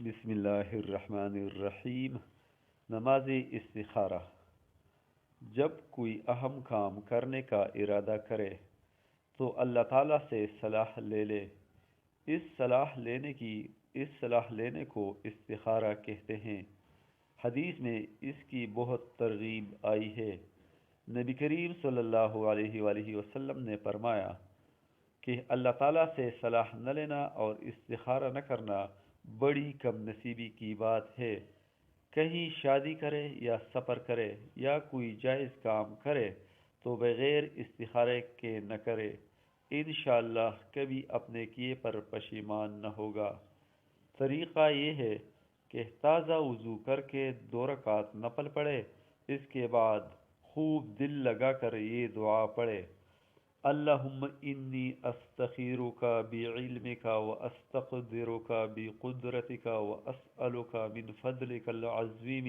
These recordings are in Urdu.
بسم اللہ الرحمن الرحیم۔ نماز استخارہ۔ جب کوئی اہم کام کرنے کا ارادہ کرے تو اللہ تعالیٰ سے صلاح لے لے۔ اس صلاح لینے کو استخارہ کہتے ہیں۔ حدیث میں اس کی بہت ترغیب آئی ہے۔ نبی کریم صلی اللہ علیہ وآلہ وسلم نے فرمایا کہ اللہ تعالیٰ سے صلاح نہ لینا اور استخارہ نہ کرنا بڑی کم نصیبی کی بات ہے۔ کہیں شادی کرے یا سفر کرے یا کوئی جائز کام کرے تو بغیر استخارے کے نہ کرے، انشاءاللہ کبھی اپنے کیے پر پشیمان نہ ہوگا۔ طریقہ یہ ہے کہ تازہ وضو کر کے 2 رکعت نفل پڑھے، اس کے بعد خوب دل لگا کر یہ دعا پڑھے: اللہم انی استخیرک بعلمک واستقدرک بقدرتک واسألک من فضلک العظیم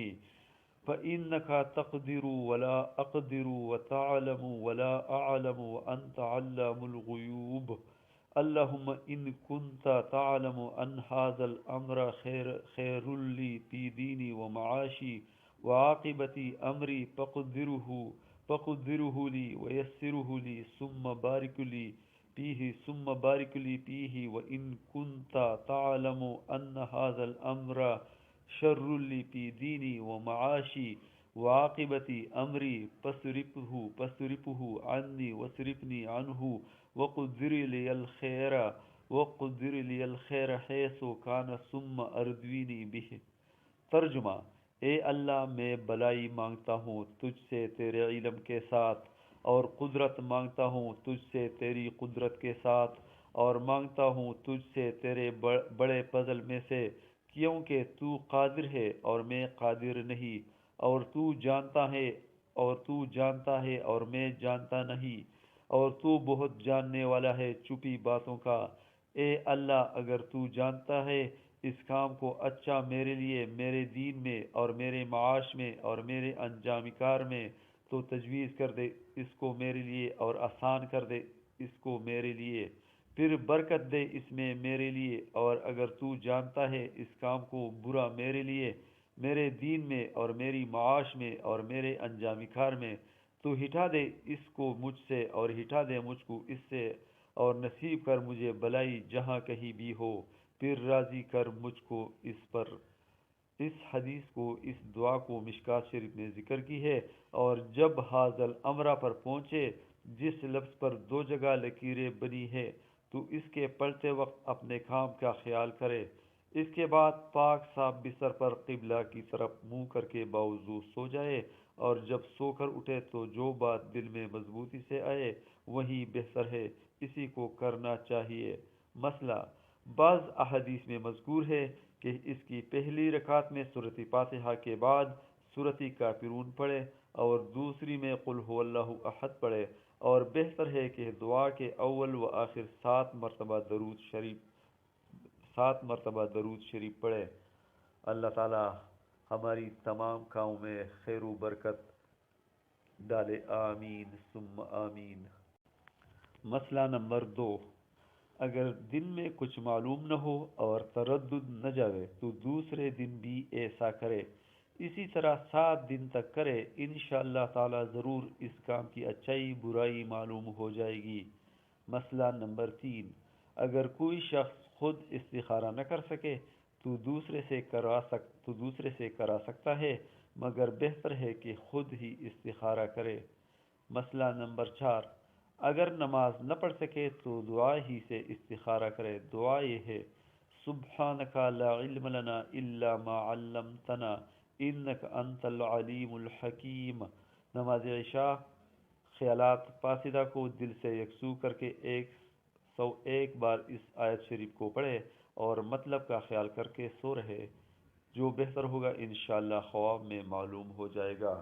فإنک تقدر ولا اقدر وتعلم ولا اعلم وانت علام الغیوب۔ اللہم ان کنت تعلم ان ھذا الامر خیر لی فی دینی ومعاشی وعاقبت امری فقدره لی ویسره لی ثم بارک لی فیہ وإن کنت تعلم ان ھذا الامر شر لی فی دینی ومعاشی وعاقبت امری فاصرفہ عنی واصرفنی عنہ وقدر لی الخیر حیث کان ثم اردنی بہ۔ ترجمہ: اے اللہ، میں بھلائی مانگتا ہوں تجھ سے تیرے علم کے ساتھ، اور قدرت مانگتا ہوں تجھ سے تیری قدرت کے ساتھ، اور مانگتا ہوں تجھ سے تیرے بڑے فضل میں سے، کیونکہ تو قادر ہے اور میں قادر نہیں، اور تو جانتا ہے اور میں جانتا نہیں، اور تو بہت جاننے والا ہے چھپی باتوں کا۔ اے اللہ، اگر تو جانتا ہے اس کام کو اچھا میرے لیے، میرے دین میں اور میرے معاش میں اور میرے انجام کار میں، تو تجویز کر دے اس کو میرے لیے اور آسان کر دے اس کو میرے لیے، پھر برکت دے اس میں میرے لیے، اور اگر تو جانتا ہے اس کام کو برا میرے لیے، میرے دین میں اور میری معاش میں اور میرے انجام کار میں، تو ہٹا دے اس کو مجھ سے اور ہٹا دے مجھ کو اس سے، اور نصیب کر مجھے بھلائی جہاں کہیں بھی ہو، پھر راضی کر مجھ کو اس پر۔ اس حدیث کو، اس دعا کو مشکوٰۃ شریف نے ذکر کی ہے، اور جب ھذا الامر پر پہنچے، جس لفظ پر 2 جگہ لکیریں بنی ہے، تو اس کے پڑھتے وقت اپنے کام کا خیال کرے۔ اس کے بعد پاک صاف بستر پر قبلہ کی طرف منہ کر کے باوضو سو جائے، اور جب سو کر اٹھے تو جو بات دل میں مضبوطی سے آئے وہی بہتر ہے، اسی کو کرنا چاہیے۔ مسئلہ: بعض احادیث میں مذکور ہے کہ اس کی پہلی رکعت میں سورۃ فاتحہ کے بعد سورۃ کافرون پڑھے اور دوسری میں قل ھو اللہ احد پڑھے، اور بہتر ہے کہ دعا کے اول و آخر 7 مرتبہ درود شریف پڑھے۔ اللہ تعالی ہماری تمام کاموں میں خیر و برکت ڈالے، آمین ثم آمین۔ مسئلہ نمبر 2: اگر دن میں کچھ معلوم نہ ہو اور تردد نہ جاوے تو دوسرے دن بھی ایسا کرے، اسی طرح 7 دن تک کرے، انشاءاللہ تعالی ضرور اس کام کی اچھائی برائی معلوم ہو جائے گی۔ مسئلہ نمبر 3: اگر کوئی شخص خود استخارہ نہ کر سکے تو دوسرے سے کرا سکتا ہے، مگر بہتر ہے کہ خود ہی استخارہ کرے۔ مسئلہ نمبر 4: اگر نماز نہ پڑھ سکے تو دعا ہی سے استخارہ کرے۔ دعا یہ ہے: سبحانک لا علم لنا الا ما علمتنا انک انت العلیم الحکیم۔ نماز عشاء خیالات فاسدہ کو دل سے یکسو کر کے 101 بار اس آیت شریف کو پڑھے اور مطلب کا خیال کر کے سو رہے، جو بہتر ہوگا انشاءاللہ خواب میں معلوم ہو جائے گا۔